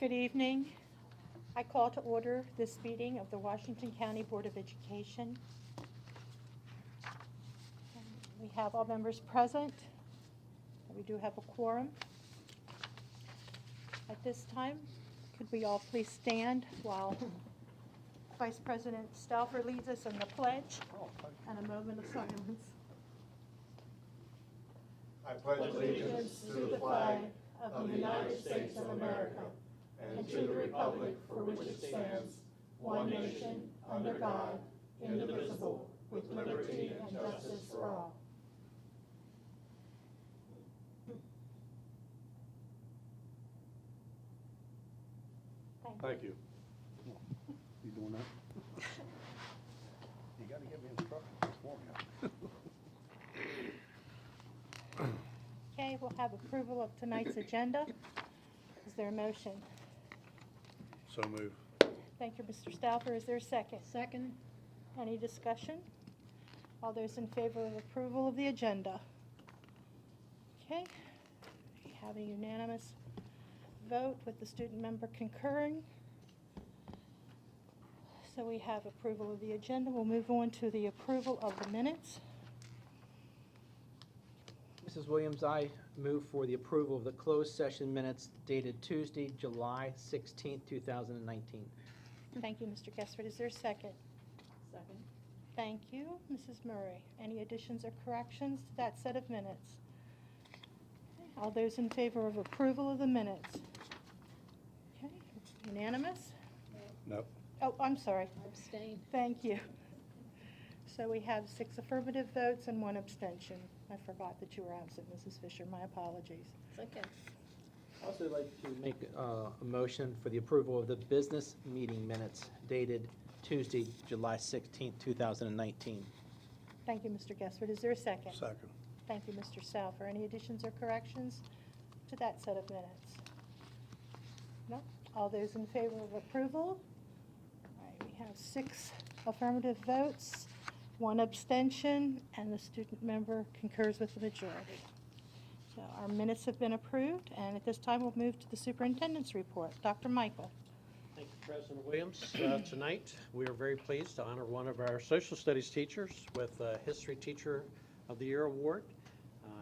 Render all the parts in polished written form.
Good evening. I call to order this meeting of the Washington County Board of Education. We have all members present. We do have a quorum. At this time, could we all please stand while Vice President Stauffer leads us in the pledge and a moment of silence. I pledge allegiance to the flag of the United States of America and to the republic for which it stands, one nation, under God, indivisible, with liberty and justice for all. Thank you. You doing that? You gotta give me instructions before me. Okay, we'll have approval of tonight's agenda. Is there a motion? So move. Thank you, Mr. Stauffer. Is there a second? Second. Any discussion? All those in favor of approval of the agenda? Okay, we have a unanimous vote with the student member concurring. So we have approval of the agenda. We'll move on to the approval of the minutes. Mrs. Williams, I move for the approval of the closed session minutes dated Tuesday, July 16, 2019. Thank you, Mr. Gessford. Is there a second? Second. Thank you, Mrs. Murray. Any additions or corrections to that set of minutes? All those in favor of approval of the minutes? Okay, it's unanimous? No. Oh, I'm sorry. Abstain. Thank you. So we have 6 affirmative votes and 1 abstention. I forgot that you were absent, Mrs. Fisher. My apologies. It's okay. I'd also like to make a motion for the approval of the business meeting minutes dated Tuesday, July 16, 2019. Thank you, Mr. Gessford. Is there a second? Second. Thank you, Mr. Stauffer. Any additions or corrections to that set of minutes? No? All those in favor of approval? All right, we have 6 affirmative votes, 1 abstention, and the student member concurs with the majority. So our minutes have been approved, and at this time we'll move to the superintendent's report. Dr. Michael. Thank you, President Williams. Tonight, we are very pleased to honor one of our social studies teachers with a History Teacher of the Year award.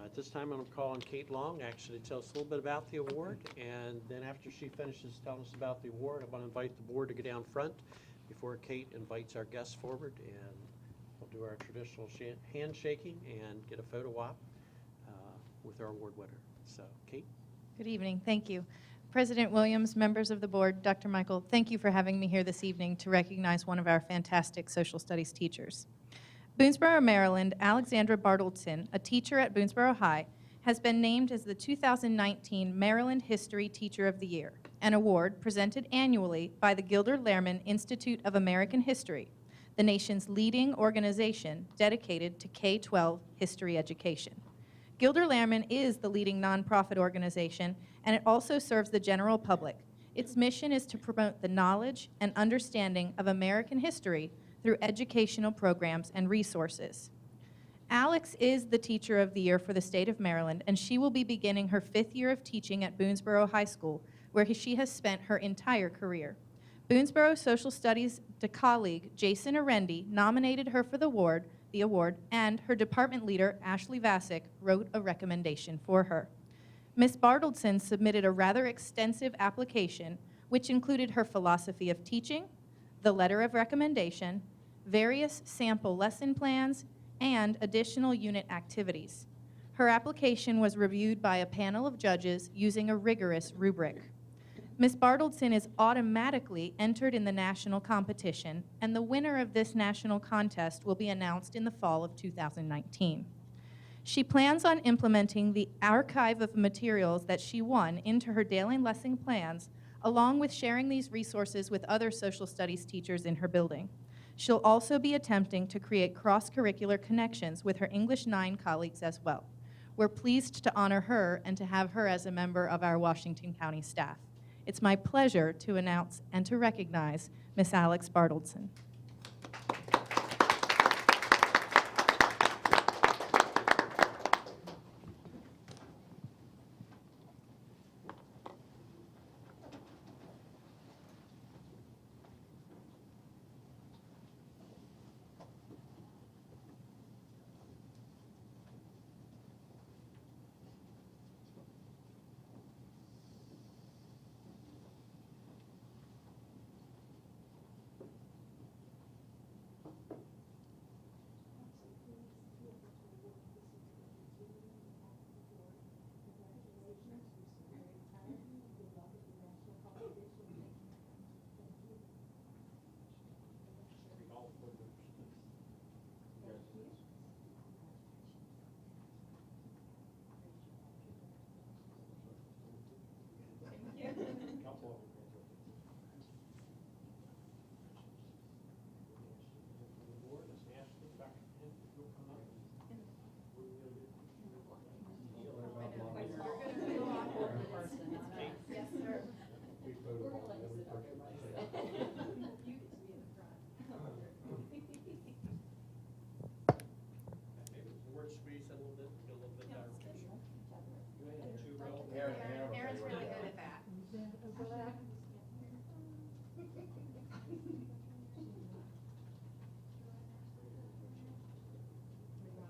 At this time, I'm going to call on Kate Long, actually, to tell us a little bit about the award, and then after she finishes telling us about the award, I want to invite the board to go down front before Kate invites our guests forward, and we'll do our traditional handshaking and get a photo op with our award winner. So, Kate? Good evening. Thank you. President Williams, members of the board, Dr. Michael, thank you for having me here this evening to recognize one of our fantastic social studies teachers. Boonesboro, Maryland, Alexandra Bartleton, a teacher at Boonesboro High, has been named as the 2019 Maryland History Teacher of the Year, an award presented annually by the Gilder Lehrman Institute of American History, the nation's leading organization dedicated to K-12 history education. Gilder Lehrman is the leading nonprofit organization, and it also serves the general public. Its mission is to promote the knowledge and understanding of American history through educational programs and resources. Alex is the Teacher of the Year for the state of Maryland, and she will be beginning her 5th year of teaching at Boonesboro High School, where she has spent her entire career. Boonesboro Social Studies colleague Jason Arendi nominated her for the award, and her department leader, Ashley Vasick, wrote a recommendation for her. Ms. Bartleton submitted a rather extensive application, which included her philosophy of teaching, the letter of recommendation, various sample lesson plans, and additional unit activities. Her application was reviewed by a panel of judges using a rigorous rubric. Ms. Bartleton is automatically entered in the national competition, and the winner of this national contest will be announced in the fall of 2019. She plans on implementing the archive of materials that she won into her daily lesson plans, along with sharing these resources with other social studies teachers in her building. She'll also be attempting to create cross-curricular connections with her English 9 colleagues as well. We're pleased to honor her and to have her as a member of our Washington County staff. It's my pleasure to announce and to recognize Miss Alex Bartleton.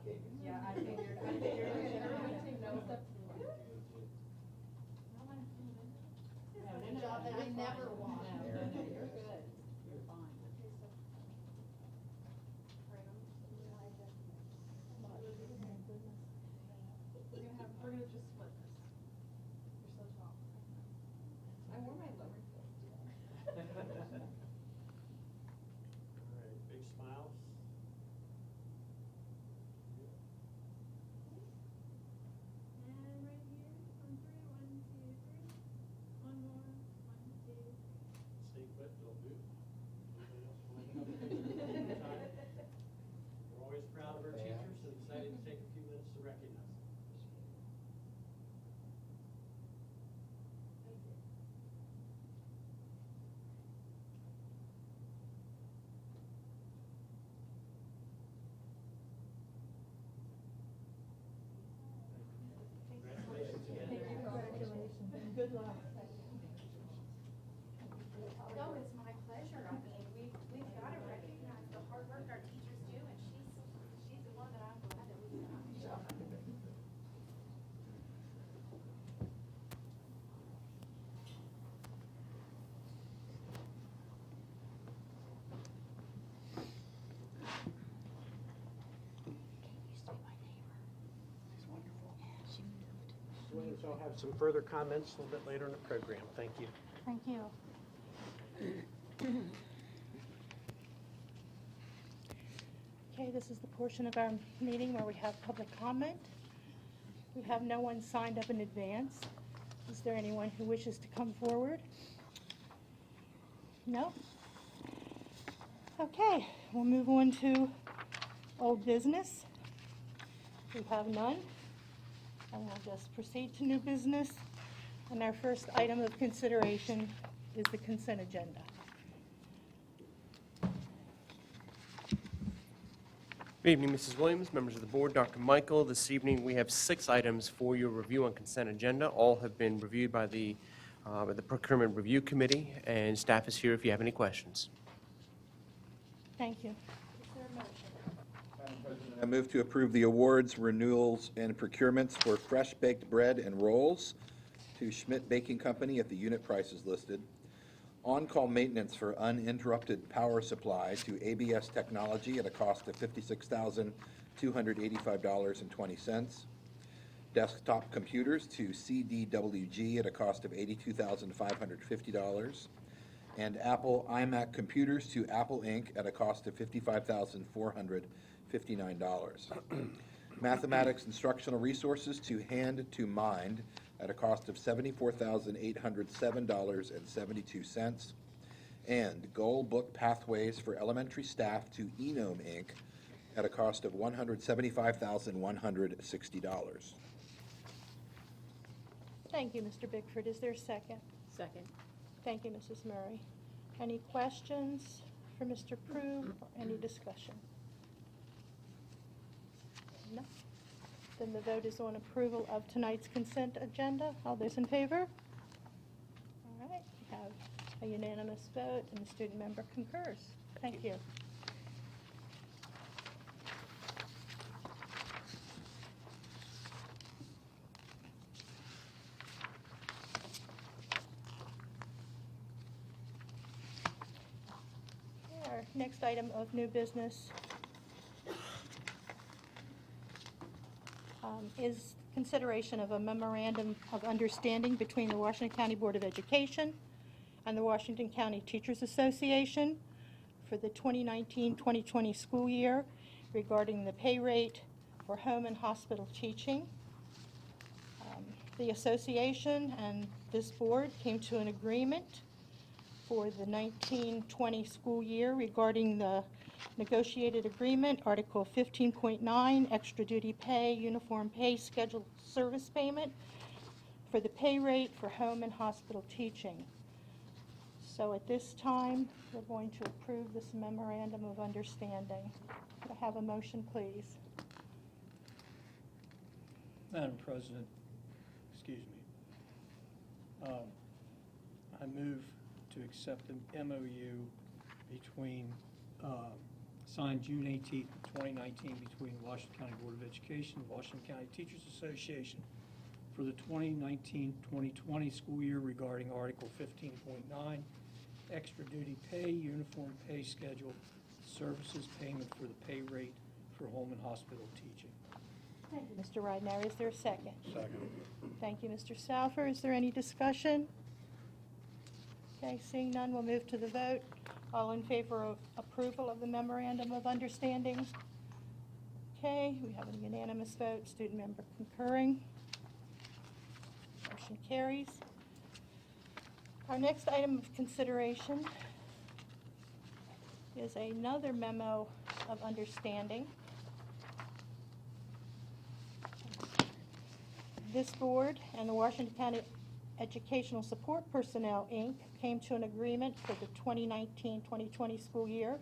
All right, big smiles. And right here, on three, 1, 2, 3. One more, 1, 2, 3. Stay put, don't move. Anybody else want to- We're always proud of our teachers, so decided to take a few minutes to recognize them. Congratulations again. Congratulations, and good luck. No, it's my pleasure. I mean, we've got to recognize the hard work our teachers do, and she's the one that I'm glad that we've got. So I'll have some further comments a little bit later in the program. Thank you. Thank you. Okay, this is the portion of our meeting where we have public comment. We have no one signed up in advance. Is there anyone who wishes to come forward? No? Okay, we'll move on to old business. We have none. And we'll just proceed to new business. And our first item of consideration is the consent agenda. Good evening, Mrs. Williams, members of the board, Dr. Michael. This evening, we have 6 items for your review on consent agenda. All have been reviewed by the Procurement Review Committee, and staff is here if you have any questions. Thank you. Is there a motion? Madam President, I move to approve the awards, renewals, and procurements for fresh baked bread and rolls to Schmidt Baking Company at the unit prices listed. On-call maintenance for uninterrupted power supply to ABS Technology at a cost of $56,285.20. Desktop computers to CDWG at a cost of $82,550. And Apple iMac computers to Apple Inc. at a cost of $55,459. Mathematics instructional resources to Hand to Mind at a cost of $74,807.72. And Goal Book Pathways for elementary staff to Enome Inc. at a cost of $175,160. Thank you, Mr. Bickford. Is there a second? Second. Thank you, Mrs. Murray. Any questions for Mr. Prue or any discussion? No? Then the vote is on approval of tonight's consent agenda. All those in favor? All right, we have a unanimous vote and the student member concurs. Thank you. Our next item of new business is consideration of a memorandum of understanding between the Washington County Board of Education and the Washington County Teachers Association for the 2019-2020 school year regarding the pay rate for home and hospital teaching. The association and this board came to an agreement for the 1920 school year regarding the negotiated agreement, Article 15.9, extra duty pay, uniform pay, scheduled service payment for the pay rate for home and hospital teaching. So at this time, we're going to approve this memorandum of understanding. Could I have a motion, please? Madam President, excuse me. I move to accept the MOU between signed June 18th, 2019, between Washington County Board of Education and Washington County Teachers Association for the 2019-2020 school year regarding Article 15.9, extra duty pay, uniform pay schedule, services payment for the pay rate for home and hospital teaching. Thank you, Mr. Ridenour. Is there a second? Second. Thank you, Mr. Salfer. Is there any discussion? Okay, seeing none, we'll move to the vote. All in favor of approval of the Memorandum of Understanding? Okay, we have a unanimous vote, student member concurring. Motion carries. Our next item of consideration is another memo of understanding. This board and the Washington County Educational Support Personnel, Inc. came to an agreement for the 2019-2020 school year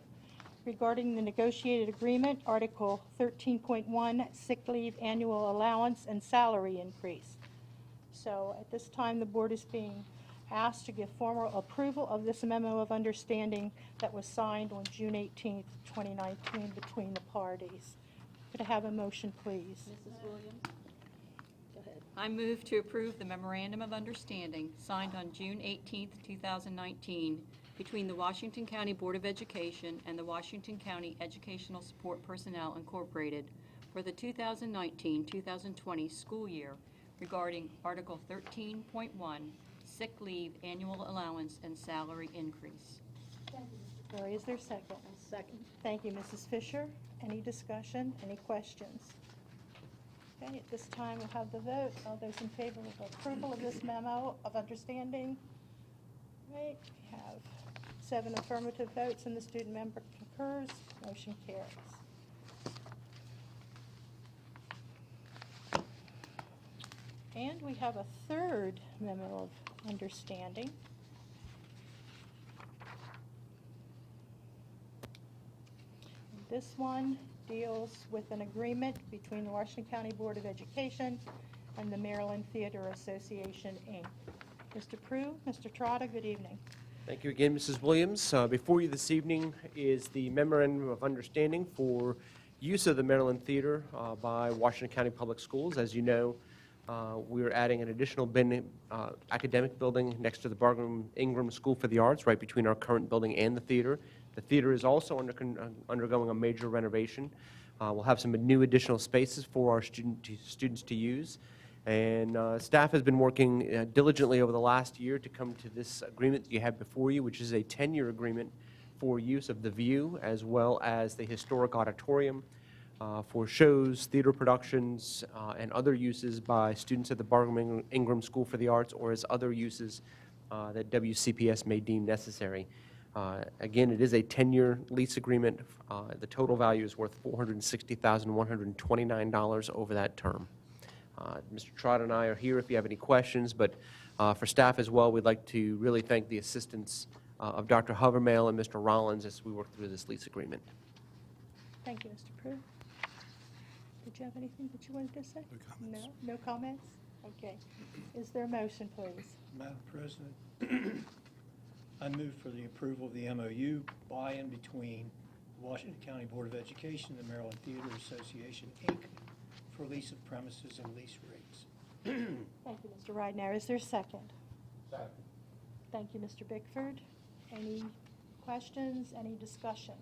regarding the negotiated agreement, Article 13.1, sick leave annual allowance and salary increase. So at this time, the board is being asked to give formal approval of this memo of understanding that was signed on June 18th, 2019 between the parties. Could I have a motion, please? Mrs. Williams? Go ahead. I move to approve the Memorandum of Understanding signed on June 18th, 2019 between the Washington County Board of Education and the Washington County Educational Support Personnel Incorporated for the 2019-2020 school year regarding Article 13.1, sick leave annual allowance and salary increase. Thank you, Mr. Curry. Is there a second? Second. Thank you, Mrs. Fisher. Any discussion, any questions? Okay, at this time, we'll have the vote. All those in favor of approval of this memo of understanding? Right, we have 7 affirmative votes and the student member concurs. Motion carries. And we have a third memo of understanding. This one deals with an agreement between the Washington County Board of Education and the Maryland Theater Association, Inc. Mr. Prue, Mr. Trotta, good evening. Thank you again, Mrs. Williams. Before you this evening is the Memorandum of Understanding for use of the Maryland Theater by Washington County Public Schools. As you know, we're adding an additional academic building next to the Barnum Ingram School for the Arts, right between our current building and the theater. The theater is also undergoing a major renovation. We'll have some new additional spaces for our students to use. And staff has been working diligently over the last year to come to this agreement that you have before you, which is a 10-year agreement for use of the View as well as the historic auditorium for shows, theater productions, and other uses by students at the Barnum Ingram School for the Arts or as other uses that WCPS may deem necessary. Again, it is a 10-year lease agreement. The total value is worth $460,129 over that term. Mr. Trott and I are here if you have any questions, but for staff as well, we'd like to really thank the assistance of Dr. Hovermail and Mr. Rollins as we work through this lease agreement. Thank you, Mr. Prue. Did you have anything that you wanted to say? No comments. No? No comments? Okay. Is there a motion, please? Madam President, I move for the approval of the MOU buy-in between the Washington County Board of Education and the Maryland Theater Association, Inc. for lease of premises and lease rates. Thank you, Mr. Ridenour. Is there a second? Second. Thank you, Mr. Bickford. Any questions, any discussion?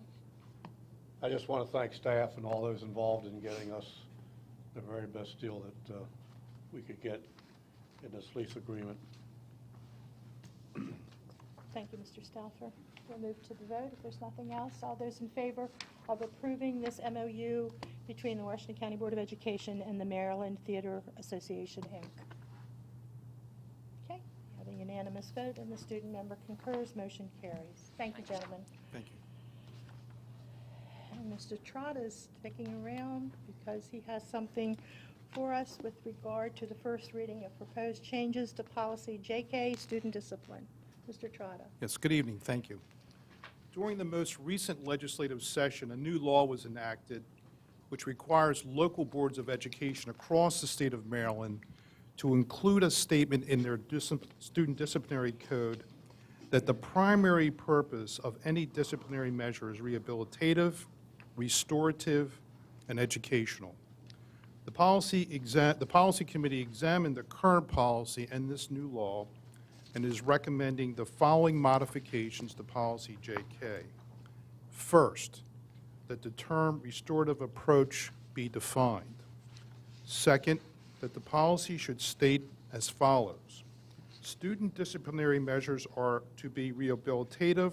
I just want to thank staff and all those involved in getting us the very best deal that we could get in this lease agreement. Thank you, Mr. Stauffer. We'll move to the vote if there's nothing else. All those in favor of approving this MOU between the Washington County Board of Education and the Maryland Theater Association, Inc. Okay, we have a unanimous vote and the student member concurs. Motion carries. Thank you, gentlemen. Thank you. And Mr. Trott is sticking around because he has something for us with regard to the first reading of proposed changes to policy JK, student discipline. Mr. Trotta. Yes, good evening. Thank you. During the most recent legislative session, a new law was enacted which requires local boards of education across the state of Maryland to include a statement in their student disciplinary code that the primary purpose of any disciplinary measure is rehabilitative, restorative, and educational. The policy committee examined the current policy and this new law and is recommending the following modifications to policy JK. First, that the term restorative approach be defined. Second, that the policy should state as follows. Student disciplinary measures are to be rehabilitative,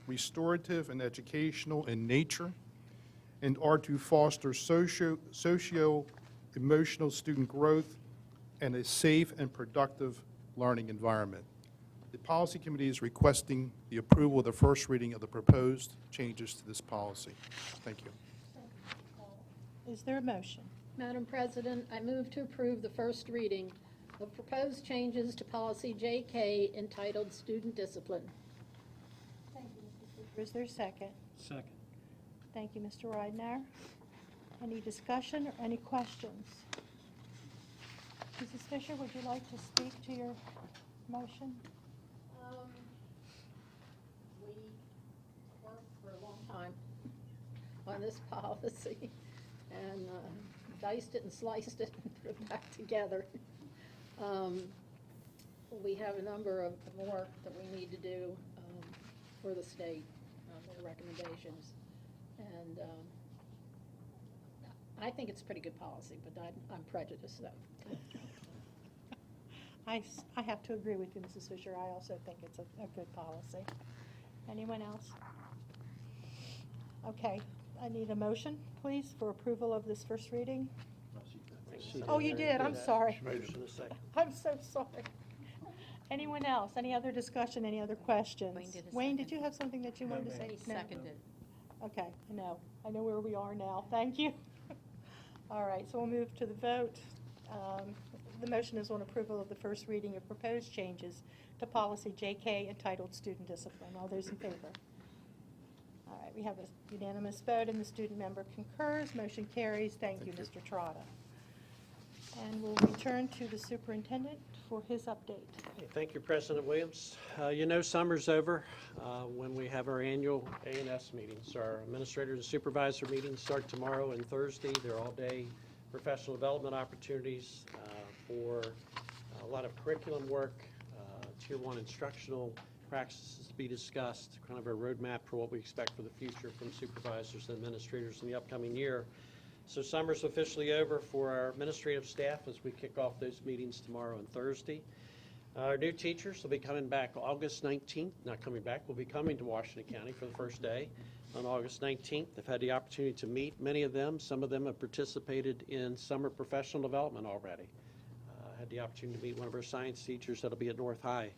restorative, and educational in nature, and are to foster socio-emotional student growth and a safe and productive learning environment. The policy committee is requesting the approval of the first reading of the proposed changes to this policy. Thank you. Is there a motion? Madam President, I move to approve the first reading of proposed changes to policy JK entitled Student Discipline. Thank you, Mrs. Fisher. Is there a second? Second. Thank you, Mr. Ridenour. Any discussion or any questions? Mrs. Fisher, would you like to speak to your motion? We worked for a long time on this policy and diced it and sliced it and put it back together. We have a number of more that we need to do for the state, more recommendations. And I think it's a pretty good policy, but I'm prejudiced, though. I have to agree with you, Mrs. Fisher. I also think it's a good policy. Anyone else? Okay, I need a motion, please, for approval of this first reading. Oh, you did, I'm sorry. Motion is second. I'm so sorry. Anyone else? Any other discussion, any other questions? Wayne did a Wayne, second. did you have something that you wanted to say? He No? seconded. Okay, I know where we are now. Thank you. All right, so we'll move to the vote. The motion is on approval of the first reading of proposed changes to policy JK entitled Student Discipline. All those in favor? All right, we have a unanimous vote, and the student member concurs. Motion carries. Thank you, Mr. Trotta. And we'll return to the superintendent for his update. Hey, thank you, President Williams. You know summer's over when we have our annual A&S meetings. Our administrator and supervisor meetings start tomorrow and Thursday. They're all-day professional development opportunities for a lot of curriculum work, Tier 1 instructional practices to be discussed, kind of a roadmap for what we expect for the future from supervisors and administrators in the upcoming year. So summer's officially over for our administrative staff as we kick off those meetings tomorrow and Thursday. Our new teachers will be coming back August 19th, not coming back, will be coming to Washington County for the first day on August 19th. They've had the opportunity to meet many of them. Some of them have participated in summer professional development already. Had the opportunity to meet one of our science teachers that'll be at North High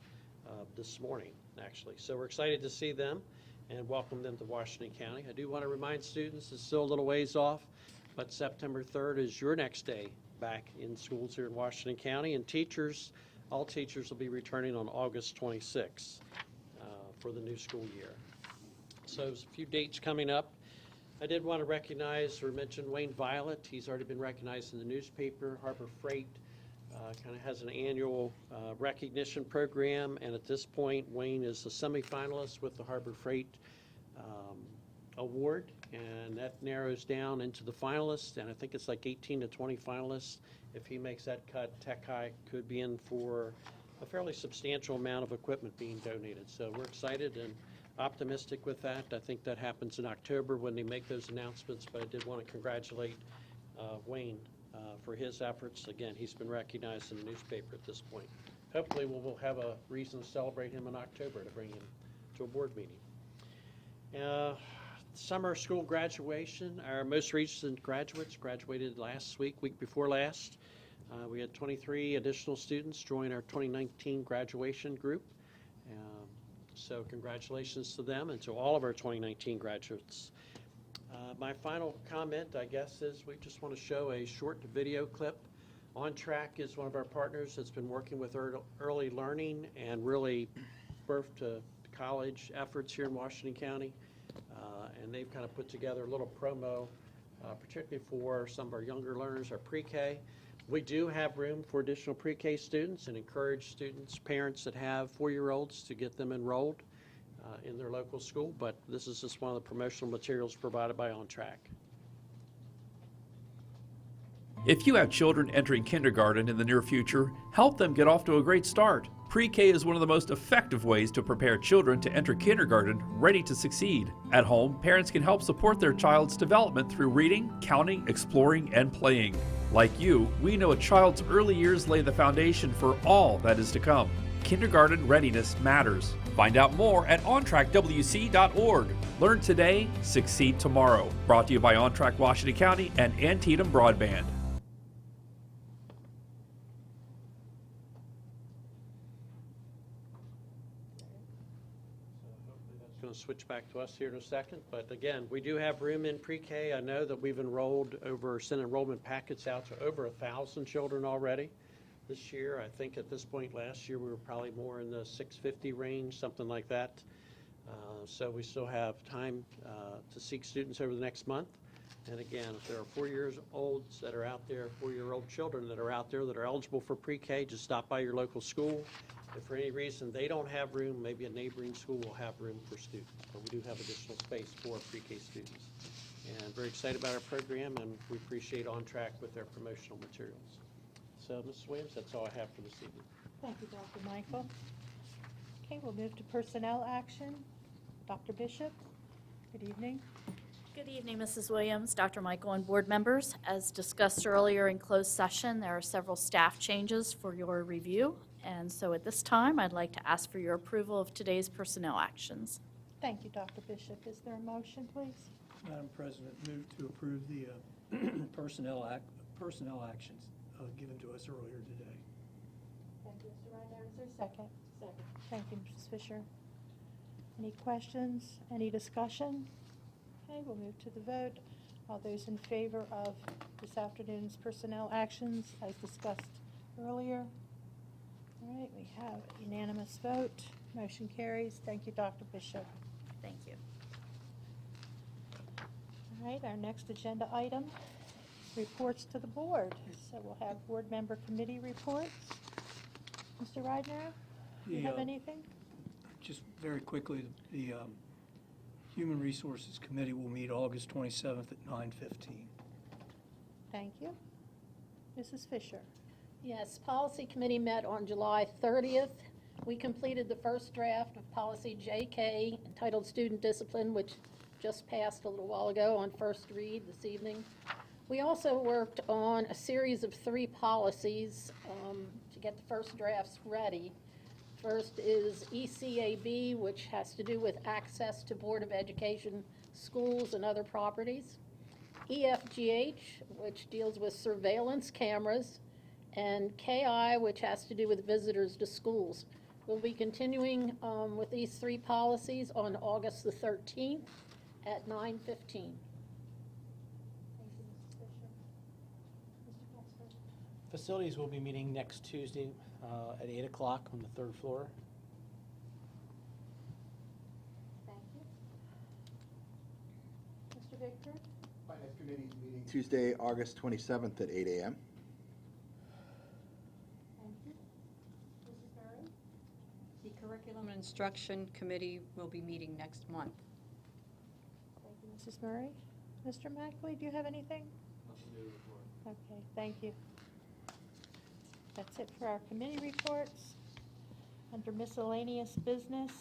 this morning, actually. So we're excited to see them and welcome them to Washington County. I do want to remind students it's still a little ways off, but September 3rd is your next day back in schools here in Washington County, and teachers, all teachers will be returning on August 26th for the new school year. So there's a few dates coming up. I did want to recognize or mention Wayne Violet. He's already been recognized in the newspaper. Harbor Freight kind of has an annual recognition program, and at this point, Wayne is a semifinalist with the Harbor Freight award, and that narrows down into the finalists, and I think it's like 18 to 20 finalists. If he makes that cut, Tech High could be in for a fairly substantial amount of equipment being donated. So we're excited and optimistic with that. I think that happens in October when they make those announcements, but I did want to congratulate Wayne for his efforts. Again, he's been recognized in the newspaper at this point. Hopefully we'll have a reason to celebrate him in October to bring him to a board meeting. Summer school graduation, our most recent graduates graduated last week before last. We had 23 additional students join our 2019 graduation group. So congratulations to them and to all of our 2019 graduates. My final comment, I guess, is we just want to show a short video clip. On Track is one of our partners that's been working with early learning and really birth to college efforts here in Washington County. And they've kind of put together a little promo, particularly for some of our younger learners, our pre-K. We do have room for additional pre-K students and encourage students, parents that have 4-year-olds to get them enrolled. in their local school, but this is just one of the promotional materials provided by On Track. If you have children entering kindergarten in the near future, help them get off to a great start. Pre-K is one of the most effective ways to prepare children to enter kindergarten ready to succeed. At home, parents can help support their child's development through reading, counting, exploring, and playing. Like you, we know a child's early years lay the foundation for all that is to come. Kindergarten readiness matters. Find out more at ontrackwc.org. Learn today, succeed tomorrow. Brought to you by On Track Washington County and Antietam Broadband. That's going to switch back to us here in a second, but again, we do have room in pre-K. I know that we've sent enrollment packets out to over 1,000 children already this year. I think at this point last year, we were probably more in the 650 range, something like that. So we still have time to seek students over the next month. And again, if there are 4-year-olds that are out there, 4-year-old children that are out there that are eligible for pre-K, just stop by your local school. If for any reason they don't have room, maybe a neighboring school will have room for students. But we do have additional space for pre-K students. And very excited about our program, and we appreciate On Track with their promotional materials. So, Mrs. Williams, that's all I have for this evening. Thank you, Dr. Michael. Okay, we'll move to personnel action. Dr. Bishop, good evening. Good evening, Mrs. Williams, Dr. Michael, and board members. As discussed earlier in closed session, there are several staff changes for your review. And so at this time, I'd like to ask for your approval of today's personnel actions. Thank you, Dr. Bishop. Is there a motion, please? Madam President, move to approve the personnel actions given to us earlier today. Thank you, Mr. Ryder. Is there a second? Second. Thank you, Mrs. Fisher. Any questions? Any discussion? Okay, we'll move to the vote. All those in favor of this afternoon's personnel actions as discussed earlier? All right, we have a unanimous vote. Motion carries. Thank you, Dr. Bishop. Thank you. All right, our next agenda item is reports to the board. So we'll have board member committee reports. Mr. Ridenour, do you have anything? Just very quickly, the Human Resources Committee will meet August 27th at 9:15. Thank you. Mrs. Fisher. Yes, Policy Committee met on July 30th. We completed the first draft of Policy JK, entitled Student Discipline, which just passed a little while ago on first read this evening. We also worked on a series of 3 policies to get the first drafts ready. First is ECAB, which has to do with access to Board of Education schools and other properties. EFGH, which deals with surveillance cameras, and KI, which has to do with visitors to schools. We'll be continuing with these 3 policies on August the 13th at 9:15. Thank you, Mrs. Fisher. Mr. Foster. Facilities will be meeting next Tuesday at 8 o'clock on the 3rd floor. Thank you. Mr. Victor? Finance Committee is meeting Tuesday, August 27th at 8 a.m. Thank you. Mrs. Murray? The Curriculum and Instruction Committee will be meeting next month. Thank you, Mrs. Murray. Mr. Mackley, do you have anything? Nothing to report. Okay, thank you. That's it for our committee reports. Under miscellaneous business,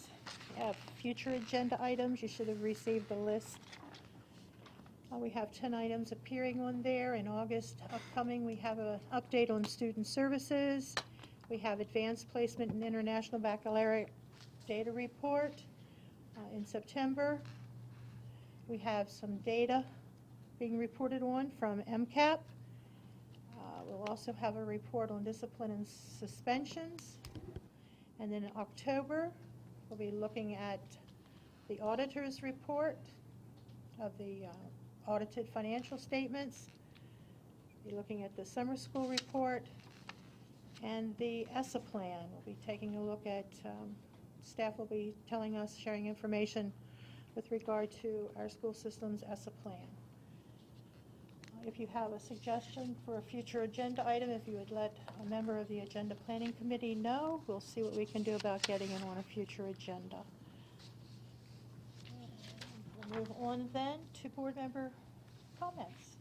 we have future agenda items. You should have received the list. We have 10 items appearing on there. In August upcoming, we have an update on student services. We have advanced placement and international baccalaureate data report. In September, we have some data being reported on from MCAP. We'll also have a report on discipline and suspensions. And then in October, we'll be looking at the auditor's report of the audited financial statements. We'll be looking at the summer school report and the ESSA plan. We'll be taking a look at, staff will be telling us, sharing information with regard to our school system's ESSA plan. If you have a suggestion for a future agenda item, if you would let a member of the Agenda Planning Committee know, we'll see what we can do about getting it on a future agenda. move on then to board member comments.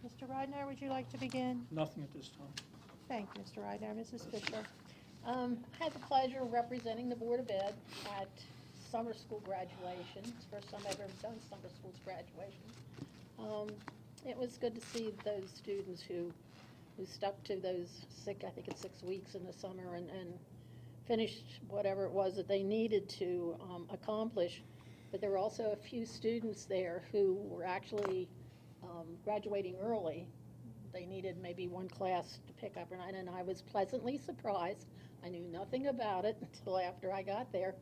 Mr. Ridenour, would you like to begin? Nothing at this time. Thank you, Mr. Ridenour. Mrs. Fisher? I had the pleasure of representing the Board of Ed at summer school graduation. It's the first time I've ever done summer school's graduation. It was good to see those students who stuck to those I think it's 6 weeks in the summer and finished whatever it was that they needed to accomplish. But there were also a few students there who were actually graduating early. They needed maybe one class to pick up, and I was pleasantly surprised. I knew nothing about it until after I got there.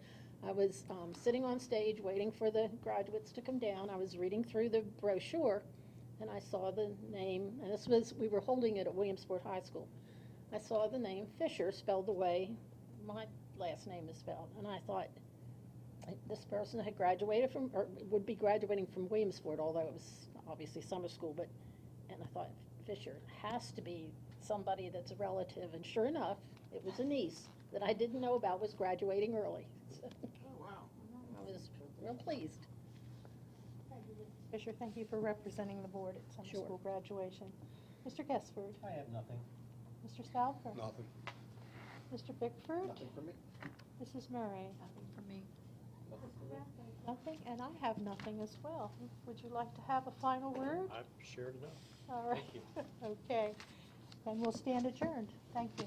I was sitting on stage waiting for the graduates to come down. I was reading through the brochure, and I saw the name, and we were holding it at Williamsport High School. I saw the name Fisher spelled the way my last name is spelled, and I thought this person had graduated from, or would be graduating from Williamsport, although it was obviously summer school, and I thought, Fisher has to be somebody that's a relative, and sure enough, it was a niece that I didn't know about was graduating early. So, Oh, wow. I was real pleased. Fisher, thank you for representing the board at summer Sure. school graduation. Mr. Guestford? I have nothing. Mr. Stauffer? Nothing. Mr. Bickford? Nothing for me. Mrs. Murray? Nothing for me. Nothing, and I have nothing as well. Would you like to have a final word? I'm sure to know. All right. Thank you. Okay. Then we'll stand adjourned. Thank you.